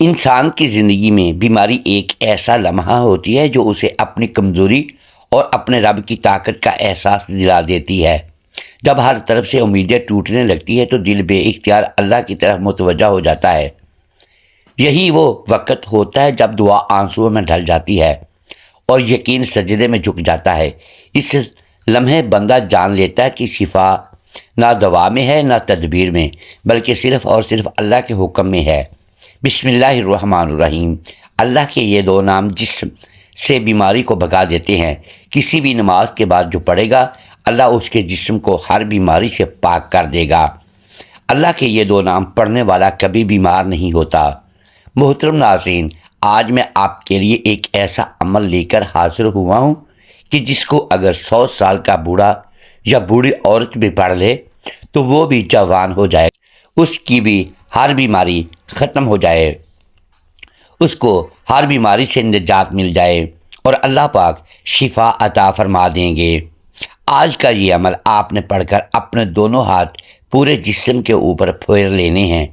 انسان کی زندگی میں بیماری ایک ایسا لمحہ ہوتی ہے جو اسے اپنی کمزوری اور اپنے رب کی طاقت کا احساس دلا دیتی ہے۔ جب ہر طرف سے امیدیں ٹوٹنے لگتی ہے تو دل بے اختیار اللہ کی طرف متوجہ ہو جاتا ہے۔ یہی وہ وقت ہوتا ہے جب دعا آنسوؤں میں ڈھل جاتی ہے اور یقین سجدے میں جھک جاتا ہے۔ اس لمحے بندہ جان لیتا ہے کہ شفا نہ دوا میں ہے نہ تدبیر میں، بلکہ صرف اور صرف اللہ کے حکم میں ہے۔ بسم اللہ الرحمن الرحیم۔ اللہ کے یہ دو نام جسم سے بیماری کو بھگا دیتے ہیں۔ کسی بھی نماز کے بعد جو پڑھے گا اللہ اس کے جسم کو ہر بیماری سے پاک کر دے گا۔ اللہ کے یہ دو نام پڑھنے والا کبھی بیمار نہیں ہوتا۔ محترم ناظرین، آج میں آپ کے لیے ایک ایسا عمل لے کر حاضر ہوا ہوں کہ جس کو اگر 100 سال کا بوڑھا یا بوڑھی عورت بھی پڑھ لے تو وہ بھی جوان ہو جائے، اس کی بھی ہر بیماری ختم ہو جائے، اس کو ہر بیماری سے نجات مل جائے اور اللہ پاک شفا عطا فرما دیں گے۔ آج کا یہ عمل آپ نے پڑھ کر اپنے دونوں ہاتھ پورے جسم کے اوپر پھیر لینے ہیں۔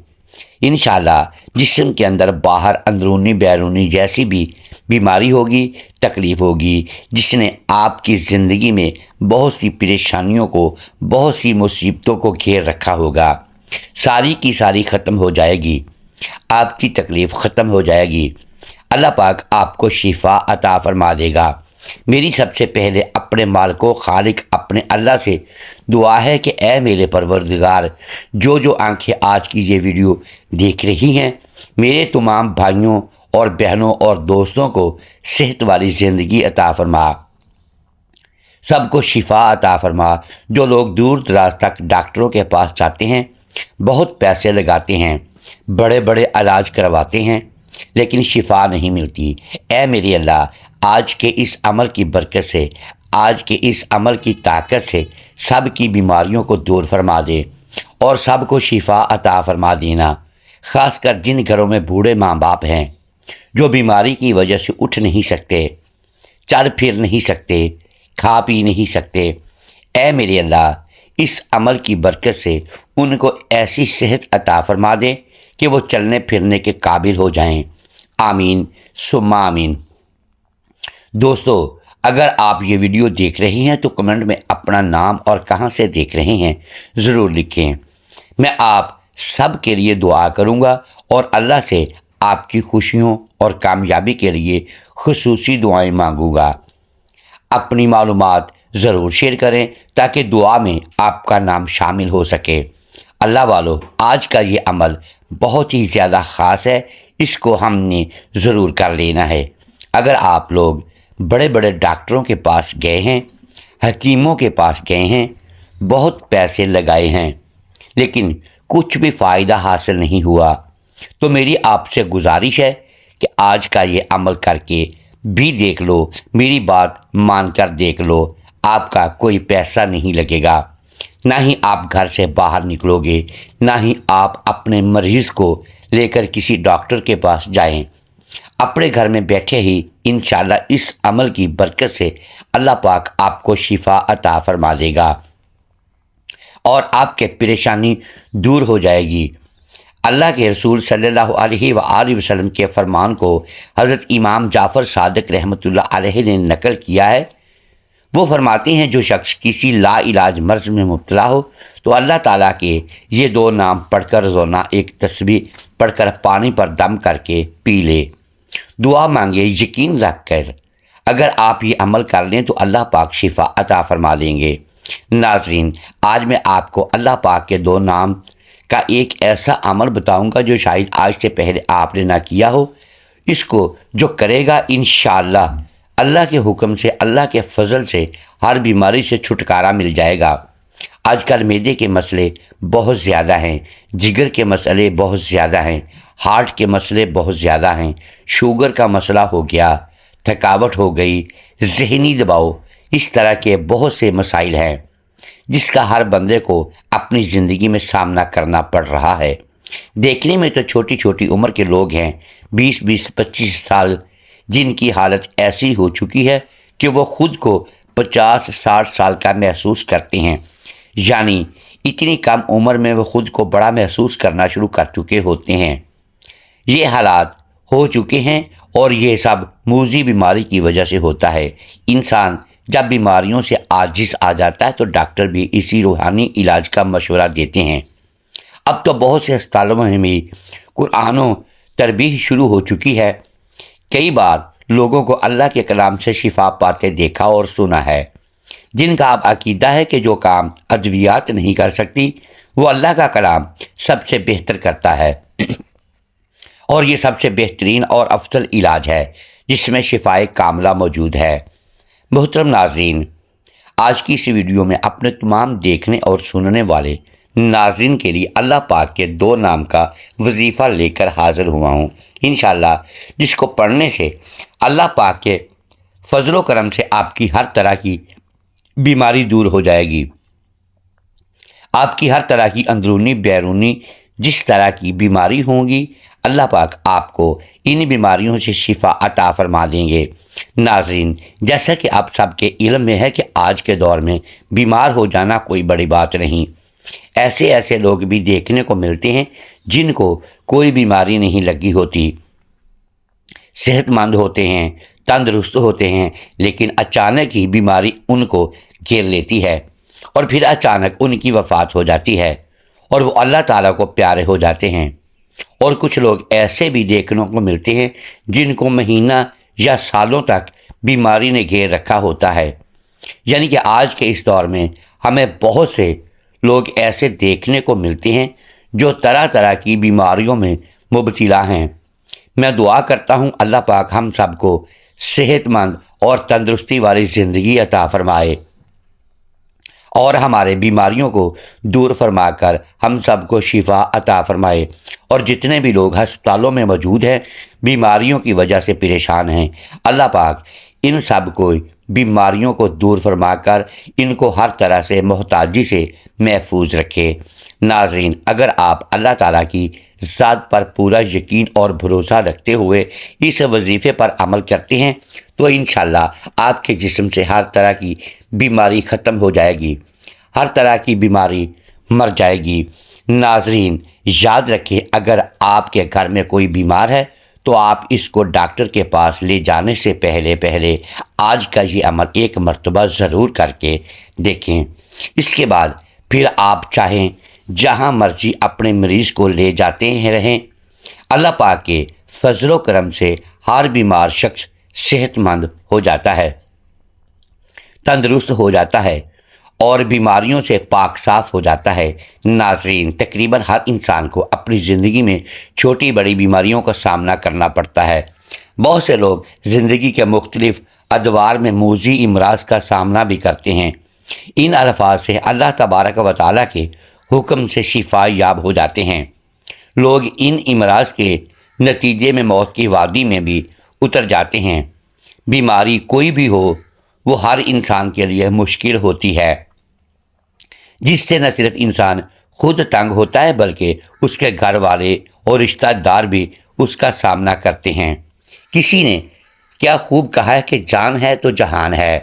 انشاءاللہ جسم کے اندر باہر اندرونی بیرونی جیسی بھی بیماری ہوگی، تکلیف ہوگی، جس نے آپ کی زندگی میں بہت سی پریشانیوں کو، بہت سی مصیبتوں کو گھیر رکھا ہوگا، ساری کی ساری ختم ہو جائے گی، آپ کی تکلیف ختم ہو جائے گی۔ اللہ پاک آپ کو شفا عطا فرما دے گا۔ میری سب سے پہلے اپنے مالک و خالق اپنے اللہ سے دعا ہے کہ اے میرے پروردگار، جو آنکھیں آج کی یہ ویڈیو دیکھ رہی ہیں، میرے تمام بھائیوں اور بہنوں اور دوستوں کو صحت والی زندگی عطا فرما، سب کو شفا عطا فرما۔ جو لوگ دور دراز تک ڈاکٹروں کے پاس جاتے ہیں، بہت پیسے لگاتے ہیں، بڑے بڑے علاج کرواتے ہیں، لیکن شفا نہیں ملتی، اے میرے اللہ، آج کے اس عمل کی برکت سے، آج کے اس عمل کی طاقت سے سب کی بیماریوں کو دور فرما دے اور سب کو شفا عطا فرما دینا۔ خاص کر جن گھروں میں بوڑھے ماں باپ ہیں جو بیماری کی وجہ سے اٹھ نہیں سکتے، چل پھر نہیں سکتے، کھا پی نہیں سکتے، اے میرے اللہ، اس عمل کی برکت سے ان کو ایسی صحت عطا فرما دے کہ وہ چلنے پھرنے کے قابل ہو جائیں۔ آمین ثم آمین۔ دوستو، اگر آپ یہ ویڈیو دیکھ رہے ہیں تو کمنٹ میں اپنا نام اور کہاں سے دیکھ رہے ہیں ضرور لکھیں۔ میں آپ سب کے لیے دعا کروں گا اور اللہ سے آپ کی خوشیوں اور کامیابی کے لیے خصوصی دعائیں مانگوں گا۔ اپنی معلومات ضرور شیئر کریں تاکہ دعا میں آپ کا نام شامل ہو سکے۔ اللہ والو، آج کا یہ عمل بہت ہی زیادہ خاص ہے، اس کو ہم نے ضرور کر لینا ہے۔ اگر آپ لوگ بڑے بڑے ڈاکٹروں کے پاس گئے ہیں، حکیموں کے پاس گئے ہیں، بہت پیسے لگائے ہیں، لیکن کچھ بھی فائدہ حاصل نہیں ہوا، تو میری آپ سے گزارش ہے کہ آج کا یہ عمل کر کے بھی دیکھ لو، میری بات مان کر دیکھ لو، آپ کا کوئی پیسہ نہیں لگے گا، نہ ہی آپ گھر سے باہر نکلو گے، نہ ہی آپ اپنے مریض کو لے کر کسی ڈاکٹر کے پاس جائیں۔ اپنے گھر میں بیٹھے ہی انشاءاللہ اس عمل کی برکت سے اللہ پاک آپ کو شفا عطا فرما دے گا اور آپ کے پریشانی دور ہو جائے گی۔ اللہ کے رسول صلی اللہ علیہ وآلہ وسلم کے فرمان کو حضرت امام جعفر صادق رحمۃ اللہ علیہ نے نقل کیا ہے۔ وہ فرماتے ہیں جو شخص کسی لا علاج مرض میں مبتلا ہو تو اللہ تعالیٰ کے یہ دو نام پڑھ کر روزانہ ایک تسبیح پڑھ کر پانی پر دم کر کے پی لے، دعا مانگے یقین رکھ کر، اگر آپ یہ عمل کر لیں تو اللہ پاک شفا عطا فرما دیں گے۔ ناظرین، آج میں آپ کو اللہ پاک کے دو نام کا ایک ایسا عمل بتاؤں گا جو شاید آج سے پہلے آپ نے نہ کیا ہو۔ اس کو جو کرے گا انشاءاللہ اللہ کے حکم سے، اللہ کے فضل سے ہر بیماری سے چھٹکارا مل جائے گا۔ آج کل معدے کے مسئلے بہت زیادہ ہیں، جگر کے مسئلے بہت زیادہ ہیں، ہارٹ کے مسئلے بہت زیادہ ہیں، شوگر کا مسئلہ ہو گیا، تھکاوٹ ہو گئی، ذہنی دباؤ، اس طرح کے بہت سے مسائل ہیں جس کا ہر بندے کو اپنی زندگی میں سامنا کرنا پڑ رہا ہے۔ دیکھنے میں تو چھوٹی چھوٹی عمر کے لوگ ہیں، 20 25 سال، جن کی حالت ایسی ہو چکی ہے کہ وہ خود کو 50 60 سال کا محسوس کرتے ہیں، یعنی اتنی کم عمر میں وہ خود کو بڑا محسوس کرنا شروع کر چکے ہوتے ہیں۔ یہ حالات ہو چکے ہیں اور یہ سب موذی بیماری کی وجہ سے ہوتا ہے۔ انسان جب بیماریوں سے عاجز آ جاتا ہے تو ڈاکٹر بھی اسی روحانی علاج کا مشورہ دیتے ہیں۔ اب تو بہت سے اسپتالوں میں بھی قرآن و تربیت شروع ہو چکی ہے۔ کئی بار لوگوں کو اللہ کے کلام سے شفا پاتے دیکھا اور سنا ہے، جن کا اب عقیدہ ہے کہ جو کام ادویات نہیں کر سکتی وہ اللہ کا کلام سب سے بہتر کرتا ہے، اور یہ سب سے بہترین اور افضل علاج ہے جس میں شفائے کاملہ موجود ہے۔ محترم ناظرین، آج کی اس ویڈیو میں اپنے تمام دیکھنے اور سننے والے ناظرین کے لیے اللہ پاک کے 2 نام کا وظیفہ لے کر حاضر ہوا ہوں، انشاءاللہ جس کو پڑھنے سے اللہ پاک کے فضل و کرم سے آپ کی ہر طرح کی بیماری دور ہو جائے گی۔ آپ کی ہر طرح کی اندرونی بیرونی جس طرح کی بیماری ہوں گی، اللہ پاک آپ کو ان بیماریوں سے شفا عطا فرما دیں گے۔ ناظرین، جیسا کہ آپ سب کے علم میں ہے کہ آج کے دور میں بیمار ہو جانا کوئی بڑی بات نہیں۔ ایسے لوگ بھی دیکھنے کو ملتے ہیں جن کو کوئی بیماری نہیں لگی ہوتی، صحت مند ہوتے ہیں، تندرست ہوتے ہیں، لیکن اچانک ہی بیماری ان کو گھیر لیتی ہے اور پھر اچانک ان کی وفات ہو جاتی ہے اور وہ اللہ تعالیٰ کو پیارے ہو جاتے ہیں۔ اور کچھ لوگ ایسے بھی دیکھنے کو ملتے ہیں جن کو مہینہ یا سالوں تک بیماری نے گھیر رکھا ہوتا ہے۔ یعنی کہ آج کے اس دور میں ہمیں بہت سے لوگ ایسے دیکھنے کو ملتے ہیں جو طرح طرح کی بیماریوں میں مبتلا ہیں۔ میں دعا کرتا ہوں اللہ پاک ہم سب کو صحت مند اور تندرستی والی زندگی عطا فرمائے اور ہمارے بیماریوں کو دور فرما کر ہم سب کو شفا عطا فرمائے، اور جتنے بھی لوگ ہسپتالوں میں موجود ہیں بیماریوں کی وجہ سے پریشان ہیں، اللہ پاک ان سب کو بیماریوں کو دور فرما کر ان کو ہر طرح سے محتاجی سے محفوظ رکھے۔ ناظرین، اگر آپ اللہ تعالیٰ کی ذات پر پورا یقین اور بھروسہ رکھتے ہوئے اس وظیفے پر عمل کرتے ہیں تو انشاءاللہ آپ کے جسم سے ہر طرح کی بیماری ختم ہو جائے گی، ہر طرح کی بیماری مر جائے گی۔ ناظرین، یاد رکھیں اگر آپ کے گھر میں کوئی بیمار ہے تو آپ اس کو ڈاکٹر کے پاس لے جانے سے پہلے آج کا یہ عمل ایک مرتبہ ضرور کر کے دیکھیں۔ اس کے بعد پھر آپ چاہیں جہاں مرضی اپنے مریض کو لے جاتے ہیں رہیں، اللہ پاک کے فضل و کرم سے ہر بیمار شخص صحت مند ہو جاتا ہے، تندرست ہو جاتا ہے اور بیماریوں سے پاک صاف ہو جاتا ہے۔ ناظرین، تقریباً ہر انسان کو اپنی زندگی میں چھوٹی بڑی بیماریوں کا سامنا کرنا پڑتا ہے۔ بہت سے لوگ زندگی کے مختلف ادوار میں موذی امراض کا سامنا بھی کرتے ہیں۔ ان الفاظ سے اللہ تبارک و تعالیٰ کے حکم سے شفا یاب ہو جاتے ہیں۔ لوگ ان امراض کے نتیجے میں موت کی وادی میں بھی اتر جاتے ہیں۔ بیماری کوئی بھی ہو وہ ہر انسان کے لیے مشکل ہوتی ہے، جس سے نہ صرف انسان خود تنگ ہوتا ہے بلکہ اس کے گھر والے اور رشتہ دار بھی اس کا سامنا کرتے ہیں۔ کسی نے کیا خوب کہا ہے کہ جان ہے تو جہان ہے۔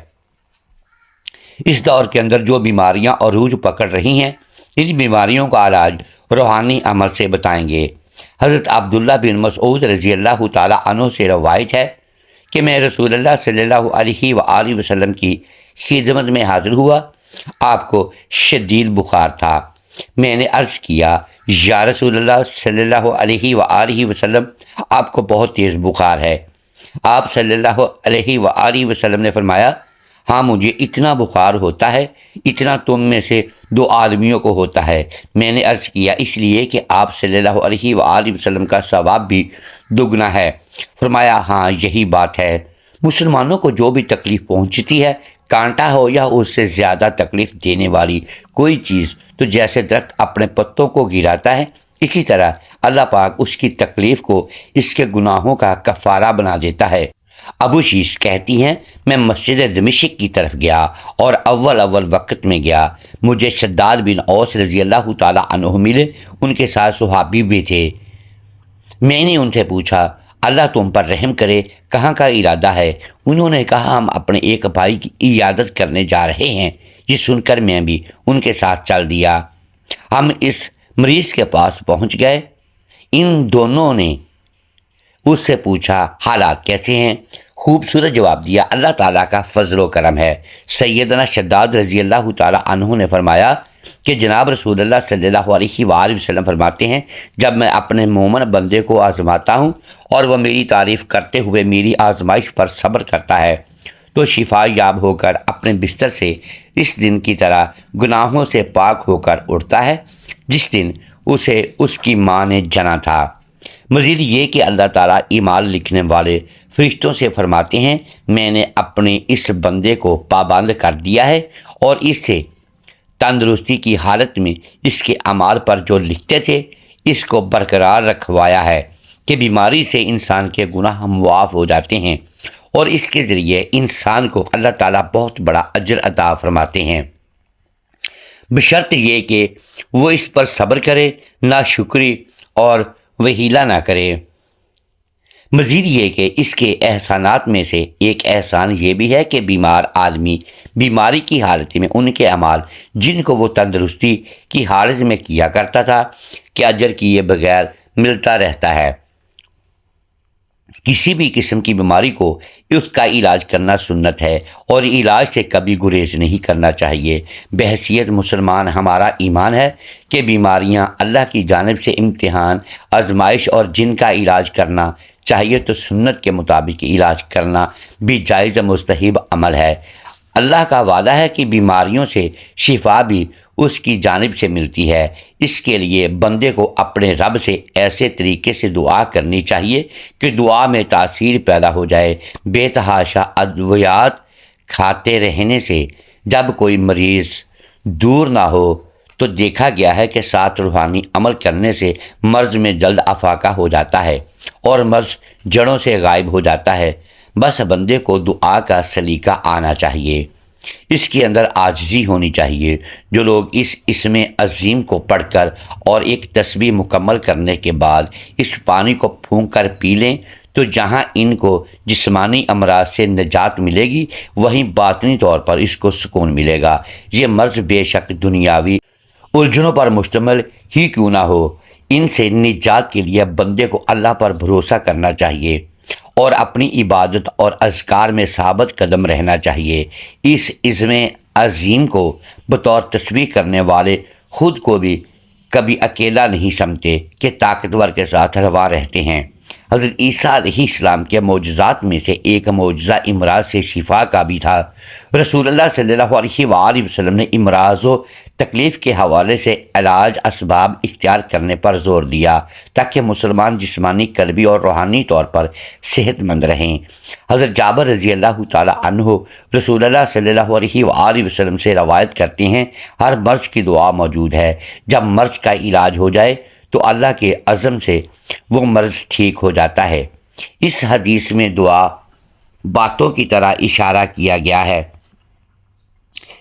اس دور کے اندر جو بیماریاں عروج پکڑ رہی ہیں، ان بیماریوں کا علاج روحانی عمل سے بتائیں گے۔ حضرت عبداللہ بن مسعود رضی اللہ تعالیٰ عنہ سے روایت ہے کہ میں رسول اللہ صلی اللہ علیہ وآلہ وسلم کی خدمت میں حاضر ہوا۔ آپ کو شدید بخار تھا۔ میں نے عرض کیا، یا رسول اللہ صلی اللہ علیہ وآلہ وسلم، آپ کو بہت تیز بخار ہے۔ آپ صلی اللہ علیہ وآلہ وسلم نے فرمایا، ہاں مجھے اتنا بخار ہوتا ہے اتنا تم میں سے 2 آدمیوں کو ہوتا ہے۔ میں نے عرض کیا، اس لیے کہ آپ صلی اللہ علیہ وآلہ وسلم کا ثواب بھی دگنا ہے۔ فرمایا، ہاں یہی بات ہے۔ مسلمانوں کو جو بھی تکلیف پہنچتی ہے، کانٹا ہو یا اس سے زیادہ تکلیف دینے والی کوئی چیز، تو جیسے درخت اپنے پتوں کو گراتا ہے، اسی طرح اللہ پاک اس کی تکلیف کو اس کے گناہوں کا کفارہ بنا دیتا ہے۔ ابو شیش کہتی ہیں، میں مسجد دمشق کی طرف گیا اور اول وقت میں گیا۔ مجھے شداد بن اوس رضی اللہ تعالیٰ عنہ ملے، ان کے ساتھ صحابی بھی تھے۔ میں نے ان سے پوچھا، اللہ تم پر رحم کرے، کہاں کا ارادہ ہے؟ انہوں نے کہا، ہم اپنے ایک بھائی کی عیادت کرنے جا رہے ہیں۔ یہ سن کر میں بھی ان کے ساتھ چل دیا۔ ہم اس مریض کے پاس پہنچ گئے۔ ان دونوں نے اس سے پوچھا حالات کیسے ہیں؟ خوبصورت جواب دیا، اللہ تعالیٰ کا فضل و کرم ہے۔ سیدنا شداد رضی اللہ تعالیٰ عنہ نے فرمایا کہ جناب رسول اللہ صلی اللہ علیہ وآلہ وسلم فرماتے ہیں، جب میں اپنے مومن بندے کو آزماتا ہوں اور وہ میری تعریف کرتے ہوئے میری آزمائش پر صبر کرتا ہے تو شفا یاب ہو کر اپنے بستر سے اس دن کی طرح گناہوں سے پاک ہو کر اٹھتا ہے جس دن اسے اس کی ماں نے جنا تھا۔ مزید یہ کہ اللہ تعالیٰ اعمال لکھنے والے فرشتوں سے فرماتے ہیں، میں نے اپنے اس بندے کو پابند کر دیا ہے اور اس سے تندرستی کی حالت میں اس کے اعمال پر جو لکھتے تھے اس کو برقرار رکھوایا ہے کہ بیماری سے انسان کے گناہ معاف ہو جاتے ہیں اور اس کے ذریعے انسان کو اللہ تعالیٰ بہت بڑا اجر عطا فرماتے ہیں، بشرط یہ کہ وہ اس پر صبر کرے، ناشکری اور وہیلہ نہ کرے۔ مزید یہ کہ اس کے احسانات میں سے ایک احسان یہ بھی ہے کہ بیمار آدمی بیماری کی حالت میں ان کے اعمال جن کو وہ تندرستی کی حالت میں کیا کرتا تھا کہ اجر کیے بغیر ملتا رہتا ہے۔ کسی بھی قسم کی بیماری کو اس کا علاج کرنا سنت ہے اور علاج سے کبھی گریز نہیں کرنا چاہیے۔ بحیثیت مسلمان ہمارا ایمان ہے کہ بیماریاں اللہ کی جانب سے امتحان، آزمائش اور جن کا علاج کرنا چاہیے تو سنت کے مطابق علاج کرنا بھی جائز مستحب عمل ہے۔ اللہ کا وعدہ ہے کہ بیماریوں سے شفا بھی اس کی جانب سے ملتی ہے۔ اس کے لیے بندے کو اپنے رب سے ایسے طریقے سے دعا کرنی چاہیے کہ دعا میں تاثیر پیدا ہو جائے۔ بے تحاشا ادویات کھاتے رہنے سے جب کوئی مریض دور نہ ہو تو دیکھا گیا ہے کہ ساتھ روحانی عمل کرنے سے مرض میں جلد افاقہ ہو جاتا ہے اور مرض جڑوں سے غائب ہو جاتا ہے۔ بس بندے کو دعا کا سلیقہ آنا چاہیے، اس کے اندر عاجزی ہونی چاہیے۔ جو لوگ اس اسم عظیم کو پڑھ کر اور ایک تسبیح مکمل کرنے کے بعد اس پانی کو پھونک کر پی لیں تو جہاں ان کو جسمانی امراض سے نجات ملے گی وہیں باطنی طور پر اس کو سکون ملے گا۔ یہ مرض بے شک دنیاوی الجھنوں پر مشتمل ہی کیوں نہ ہو، ان سے نجات کے لیے بندے کو اللہ پر بھروسہ کرنا چاہیے اور اپنی عبادت اور اذکار میں ثابت قدم رہنا چاہیے۔ اس عزم عظیم کو بطور تسبیح کرنے والے خود کو بھی کبھی اکیلا نہیں سمجھتے کہ طاقتور کے ساتھ روا رہتے ہیں۔ حضرت عیسیٰ علیہ السلام کے معجزات میں سے ایک معجزہ امراض سے شفا کا بھی تھا۔ رسول اللہ صلی اللہ علیہ وآلہ وسلم نے امراض و تکلیف کے حوالے سے علاج اسباب اختیار کرنے پر زور دیا تاکہ مسلمان جسمانی، قلبی اور روحانی طور پر صحت مند رہیں۔ حضرت جابر رضی اللہ تعالیٰ عنہ رسول اللہ صلی اللہ علیہ وآلہ وسلم سے روایت کرتے ہیں، ہر مرض کی دعا موجود ہے۔ جب مرض کا علاج ہو جائے تو اللہ کے عزم سے وہ مرض ٹھیک ہو جاتا ہے۔ اس حدیث میں دعا باتوں کی طرح اشارہ کیا گیا ہے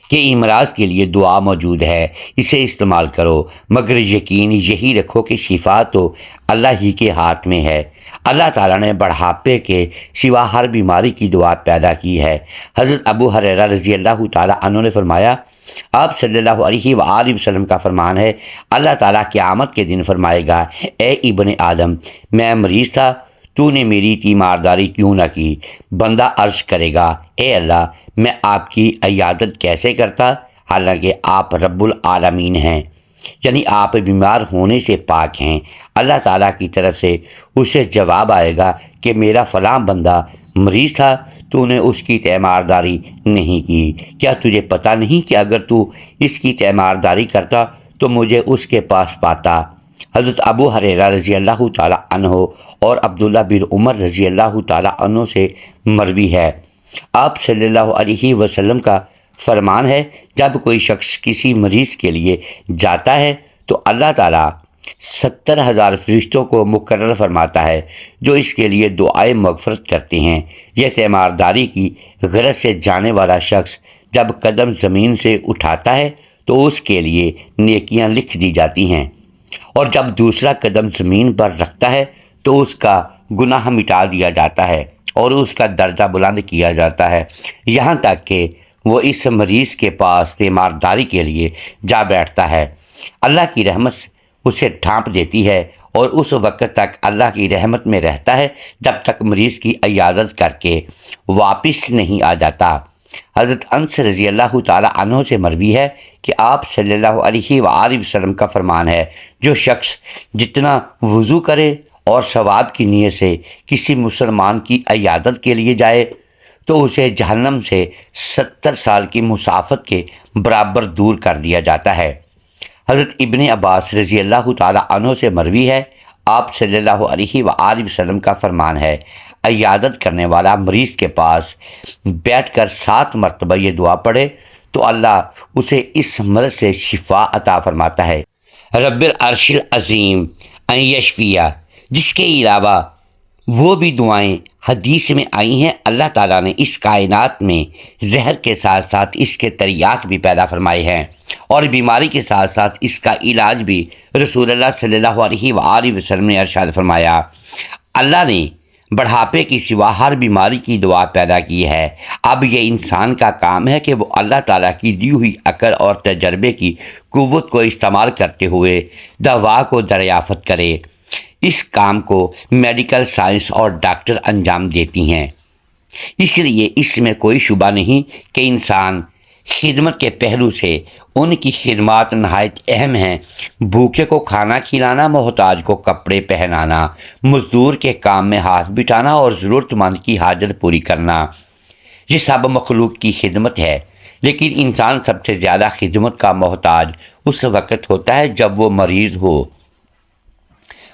کہ امراض کے لیے دعا موجود ہے، اسے استعمال کرو، مگر یقین یہی رکھو کہ شفا تو اللہ ہی کے ہاتھ میں ہے۔ اللہ تعالیٰ نے بڑھاپے کے سوا ہر بیماری کی دعا پیدا کی ہے۔ حضرت ابو ہریرہ رضی اللہ تعالیٰ عنہ نے فرمایا، آپ صلی اللہ علیہ وآلہ وسلم کا فرمان ہے، اللہ تعالیٰ قیامت کے دن فرمائے گا، اے ابن آدم، میں مریض تھا، تو نے میری تیمارداری کیوں نہ کی؟ بندہ عرض کرے گا، اے اللہ، میں آپ کی عیادت کیسے کرتا حالانکہ آپ رب العالمین ہیں، یعنی آپ بیمار ہونے سے پاک ہیں۔ اللہ تعالیٰ کی طرف سے اسے جواب آئے گا کہ میرا فلاں بندہ مریض تھا، تو نے اس کی تیمارداری نہیں کی۔ کیا تجھے پتہ نہیں کہ اگر تو اس کی تیمارداری کرتا تو مجھے اس کے پاس پاتا؟ حضرت ابو ہریرہ رضی اللہ تعالیٰ عنہ اور عبداللہ بن عمر رضی اللہ تعالیٰ عنہ سے مروی ہے، آپ صلی اللہ علیہ وسلم کا فرمان ہے، جب کوئی شخص کسی مریض کے لیے جاتا ہے تو اللہ تعالیٰ 70,000 فرشتوں کو مقرر فرماتا ہے جو اس کے لیے دعائے مغفرت کرتے ہیں۔ یہ تیمارداری کی غرض سے جانے والا شخص جب قدم زمین سے اٹھاتا ہے تو اس کے لیے نیکیاں لکھ دی جاتی ہیں، اور جب دوسرا قدم زمین پر رکھتا ہے تو اس کا گناہ مٹا دیا جاتا ہے اور اس کا درجہ بلند کیا جاتا ہے، یہاں تک کہ وہ اس مریض کے پاس تیمارداری کے لیے جا بیٹھتا ہے۔ اللہ کی رحمت اسے ڈھانپ دیتی ہے اور اس وقت تک اللہ کی رحمت میں رہتا ہے جب تک مریض کی عیادت کر کے واپس نہیں آ جاتا۔ حضرت انس رضی اللہ تعالی عنہ سے مروی ہے کہ آپ صلی اللہ علیہ وآلہ وسلم کا فرمان ہے، جو شخص جتنا وضو کرے اور ثواب کی نیت سے کسی مسلمان کی عیادت کے لیے جائے تو اسے جہنم سے 70 سال کی مسافت کے برابر دور کر دیا جاتا ہے۔ حضرت ابن عباس رضی اللہ تعالی عنہ سے مروی ہے، آپ صلی اللہ علیہ وآلہ وسلم کا فرمان ہے، عیادت کرنے والا مریض کے پاس بیٹھ کر 7 مرتبہ یہ دعا پڑھے تو اللہ اسے اس مرض سے شفا عطا فرماتا ہے۔ رب العرش العظیم ان یشفیہ، جس کے علاوہ وہ بھی دعائیں حدیث میں آئی ہیں۔ اللہ تعالیٰ نے اس کائنات میں زہر کے ساتھ ساتھ اس کے تریاق بھی پیدا فرمائے ہیں، اور بیماری کے ساتھ ساتھ اس کا علاج بھی رسول اللہ صلی اللہ علیہ وآلہ وسلم نے ارشاد فرمایا۔ اللہ نے بڑھاپے کی سوا ہر بیماری کی دوا پیدا کی ہے۔ اب یہ انسان کا کام ہے کہ وہ اللہ تعالیٰ کی دی ہوئی عقل اور تجربے کی قوت کو استعمال کرتے ہوئے دوا کو دریافت کرے۔ اس کام کو میڈیکل سائنس اور ڈاکٹر انجام دیتی ہیں، اس لیے اس میں کوئی شبہ نہیں کہ انسان خدمت کے پہلو سے ان کی خدمات نہایت اہم ہیں۔ بھوکے کو کھانا کھلانا، محتاج کو کپڑے پہنانا، مزدور کے کام میں ہاتھ بٹانا اور ضرورت مند کی حاجت پوری کرنا، یہ سب مخلوق کی خدمت ہے۔ لیکن انسان سب سے زیادہ خدمت کا محتاج اس وقت ہوتا ہے جب وہ مریض ہو۔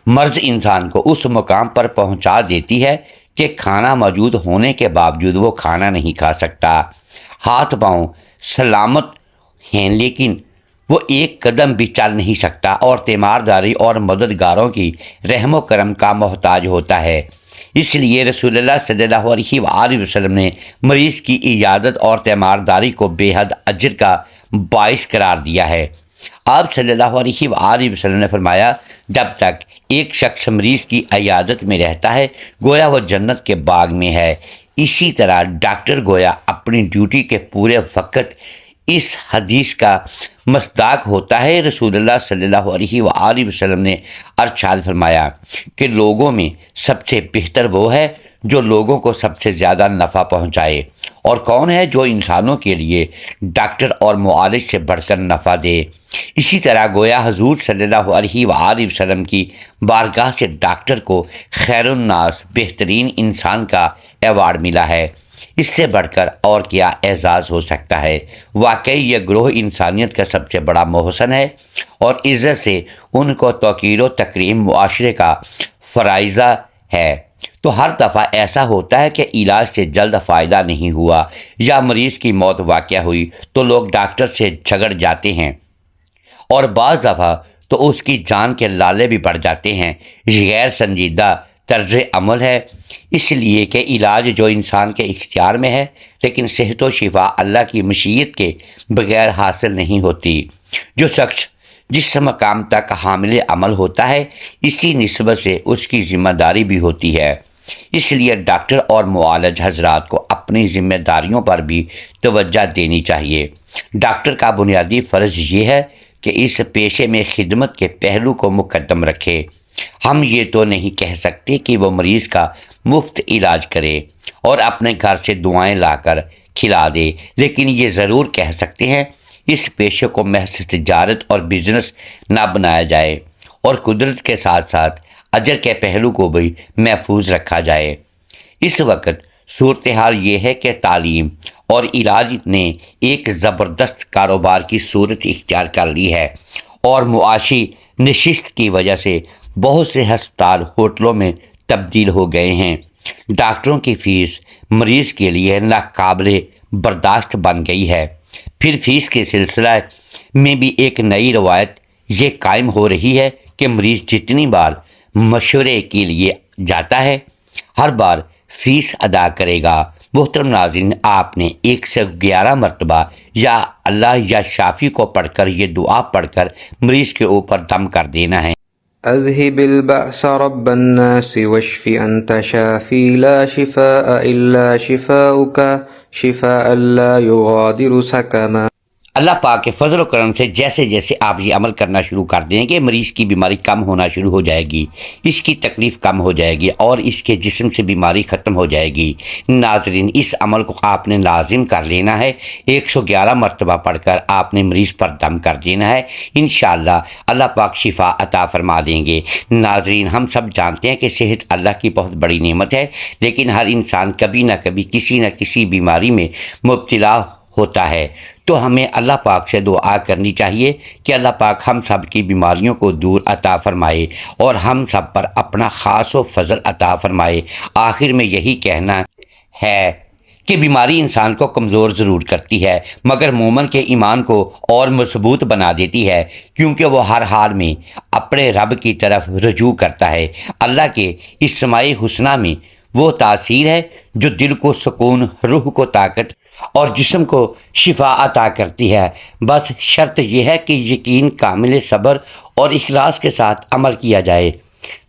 مرض انسان کو اس مقام پر پہنچا دیتی ہے کہ کھانا موجود ہونے کے باوجود وہ کھانا نہیں کھا سکتا، ہاتھ پاؤں سلامت ہیں لیکن وہ ایک قدم بھی چل نہیں سکتا، اور تیمارداری اور مددگاروں کی رحم و کرم کا محتاج ہوتا ہے۔ اس لیے رسول اللہ صلی اللہ علیہ وآلہ وسلم نے مریض کی عیادت اور تیمارداری کو بے حد اجر کا باعث قرار دیا ہے۔ آپ صلی اللہ علیہ وآلہ وسلم نے فرمایا، جب تک ایک شخص مریض کی عیادت میں رہتا ہے گویا وہ جنت کے باغ میں ہے۔ اسی طرح ڈاکٹر گویا اپنی ڈیوٹی کے پورے وقت اس حدیث کا مصداق ہوتا ہے۔ رسول اللہ صلی اللہ علیہ وآلہ وسلم نے ارشاد فرمایا کہ لوگوں میں سب سے بہتر وہ ہے جو لوگوں کو سب سے زیادہ نفع پہنچائے، اور کون ہے جو انسانوں کے لیے ڈاکٹر اور معالج سے بڑھ کر نفع دے۔ اسی طرح گویا حضور صلی اللہ علیہ وآلہ وسلم کی بارگاہ سے ڈاکٹر کو خیر الناس، بہترین انسان کا ایوارڈ ملا ہے۔ اس سے بڑھ کر اور کیا اعزاز ہو سکتا ہے؟ واقعی یہ گروہ انسانیت کا سب سے بڑا محسن ہے، اور عزت سے ان کو توقیر و تکریم معاشرے کا فرائضہ ہے۔ تو ہر دفعہ ایسا ہوتا ہے کہ علاج سے جلد فائدہ نہیں ہوا یا مریض کی موت واقع ہوئی تو لوگ ڈاکٹر سے جھگڑ جاتے ہیں، اور بعض دفعہ تو اس کی جان کے لالے بھی بڑھ جاتے ہیں۔ یہ غیر سنجیدہ طرز عمل ہے، اس لیے کہ علاج جو انسان کے اختیار میں ہے، لیکن صحت و شفا اللہ کی مشیت کے بغیر حاصل نہیں ہوتی۔ جو شخص جس مقام تک حامل عمل ہوتا ہے، اسی نسبت سے اس کی ذمہ داری بھی ہوتی ہے۔ اس لیے ڈاکٹر اور معالج حضرات کو اپنی ذمہ داریوں پر بھی توجہ دینی چاہیے۔ ڈاکٹر کا بنیادی فرض یہ ہے کہ اس پیشے میں خدمت کے پہلو کو مقدم رکھے۔ ہم یہ تو نہیں کہہ سکتے کہ وہ مریض کا مفت علاج کرے اور اپنے گھر سے دعائیں لا کر کھلا دے، لیکن یہ ضرور کہہ سکتے ہیں اس پیشے کو محض تجارت اور بزنس نہ بنایا جائے، اور قدرت کے ساتھ ساتھ اجر کے پہلو کو بھی محفوظ رکھا جائے۔ اس وقت صورتحال یہ ہے کہ تعلیم اور علاج نے ایک زبردست کاروبار کی صورت اختیار کر لی ہے، اور معاشی نشست کی وجہ سے بہت سے ہسپتال ہوٹلوں میں تبدیل ہو گئے ہیں۔ ڈاکٹروں کی فیس مریض کے لیے ناقابل برداشت بن گئی ہے۔ پھر فیس کے سلسلہ میں بھی ایک نئی روایت یہ قائم ہو رہی ہے کہ مریض جتنی بار مشورے کے لیے جاتا ہے ہر بار فیس ادا کرے گا۔ محترم ناظرین، آپ نے 111 مرتبہ یا اللہ یا شافی کو پڑھ کر یہ دعا پڑھ کر مریض کے اوپر دم کر دینا ہے۔ اذهب البأس رب الناس واشف انت شافی لا شفاء الا شفاؤک شفاء لا یغادر سقما۔ اللہ پاک کے فضل و کرم سے جیسے جیسے آپ یہ عمل کرنا شروع کر دیں گے، مریض کی بیماری کم ہونا شروع ہو جائے گی، اس کی تکلیف کم ہو جائے گی اور اس کے جسم سے بیماری ختم ہو جائے گی۔ ناظرین، اس عمل کو آپ نے لازم کر لینا ہے، 111 مرتبہ پڑھ کر آپ نے مریض پر دم کر دینا ہے، انشاءاللہ اللہ پاک شفا عطا فرما دیں گے۔ ناظرین، ہم سب جانتے ہیں کہ صحت اللہ کی بہت بڑی نعمت ہے، لیکن ہر انسان کبھی نہ کبھی کسی نہ کسی بیماری میں مبتلا ہوتا ہے، تو ہمیں اللہ پاک سے دعا کرنی چاہیے کہ اللہ پاک ہم سب کی بیماریوں کو دور عطا فرمائے اور ہم سب پر اپنا خاص و فضل عطا فرمائے۔ آخر میں یہی کہنا ہے کہ بیماری انسان کو کمزور ضرور کرتی ہے، مگر مومن کے ایمان کو اور مضبوط بنا دیتی ہے، کیونکہ وہ ہر حال میں اپنے رب کی طرف رجوع کرتا ہے۔ اللہ کے اسماء الحسنی میں وہ تاثیر ہے جو دل کو سکون، روح کو طاقت اور جسم کو شفا عطا کرتی ہے۔ بس شرط یہ ہے کہ یقین، کامل صبر اور اخلاص کے ساتھ عمل کیا جائے۔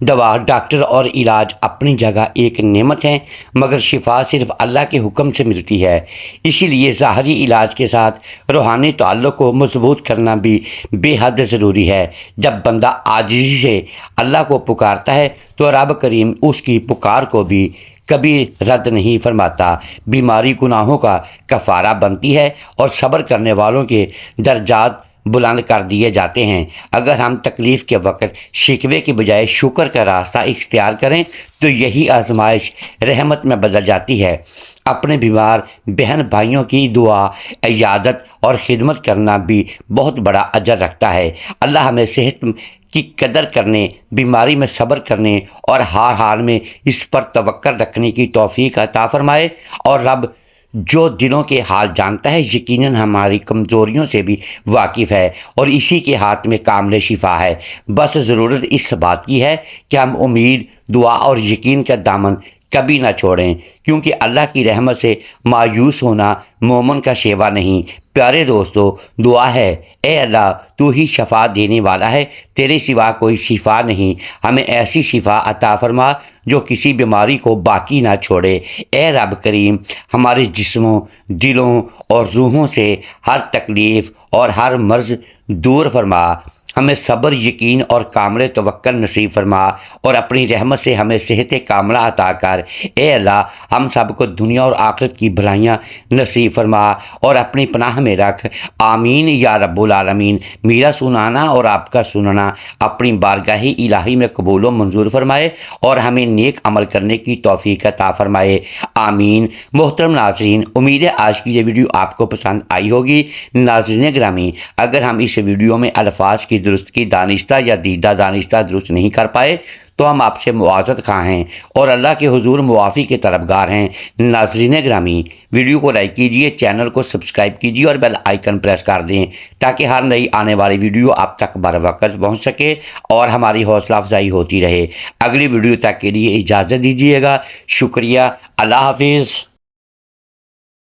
دوا، ڈاکٹر اور علاج اپنی جگہ ایک نعمت ہیں، مگر شفا صرف اللہ کے حکم سے ملتی ہے۔ اسی لیے ظاہری علاج کے ساتھ روحانی تعلق کو مضبوط کرنا بھی بے حد ضروری ہے۔ جب بندہ عاجزی سے اللہ کو پکارتا ہے تو رب کریم اس کی پکار کو بھی کبھی رد نہیں فرماتا۔ بیماری گناہوں کا کفارہ بنتی ہے اور صبر کرنے والوں کے درجات بلند کر دیے جاتے ہیں۔ اگر ہم تکلیف کے وقت شکوے کی بجائے شکر کا راستہ اختیار کریں تو یہی آزمائش رحمت میں بدل جاتی ہے۔ اپنے بیمار بہن بھائیوں کی دعا، عیادت اور خدمت کرنا بھی بہت بڑا اجر رکھتا ہے۔ اللہ ہمیں صحت کی قدر کرنے، بیماری میں صبر کرنے اور ہر حال میں اس پر توکل رکھنے کی توفیق عطا فرمائے۔ اور رب جو دلوں کے حال جانتا ہے، یقیناً ہماری کمزوریوں سے بھی واقف ہے اور اسی کے ہاتھ میں کامل شفا ہے۔ بس ضرورت اس بات کی ہے کہ ہم امید، دعا اور یقین کا دامن کبھی نہ چھوڑیں، کیونکہ اللہ کی رحمت سے مایوس ہونا مومن کا شیوا نہیں۔ پیارے دوستو، دعا ہے، اے اللہ تو ہی شفا دینے والا ہے، تیرے سوا کوئی شفا نہیں۔ ہمیں ایسی شفا عطا فرما جو کسی بیماری کو باقی نہ چھوڑے۔ اے رب کریم، ہمارے جسموں، دلوں اور روحوں سے ہر تکلیف اور ہر مرض دور فرما۔ ہمیں صبر، یقین اور کامل توکل نصیب فرما اور اپنی رحمت سے ہمیں صحت کاملہ عطا کر۔ اے اللہ، ہم سب کو دنیا اور آخرت کی بھلائیاں نصیب فرما اور اپنی پناہ میں رکھ۔ آمین یا رب العالمین۔ میرا سنانا اور آپ کا سننا اپنی بارگاہ الہی میں قبول و منظور فرمائے اور ہمیں نیک عمل کرنے کی توفیق عطا فرمائے۔ آمین۔ محترم ناظرین، امید ہے آج کی یہ ویڈیو آپ کو پسند آئی ہوگی۔ ناظرین گرامی، اگر ہم اس ویڈیو میں الفاظ کی درستگی دانستہ یا دیدہ دانستہ درست نہیں کر پائے تو ہم آپ سے معذرت خواہ ہیں اور اللہ کے حضور معافی کے طلبگار ہیں۔ ناظرین گرامی، ویڈیو کو لائک کیجئے، چینل کو سبسکرائب کیجئے اور بیل آئیکن پریس کر دیں تاکہ ہر نئی آنے والی ویڈیو آپ تک بر وقت پہنچ سکے اور ہماری حوصلہ افزائی ہوتی رہے۔ اگلی ویڈیو تک کے لیے اجازت دیجیے گا۔ شکریہ۔ اللہ حافظ۔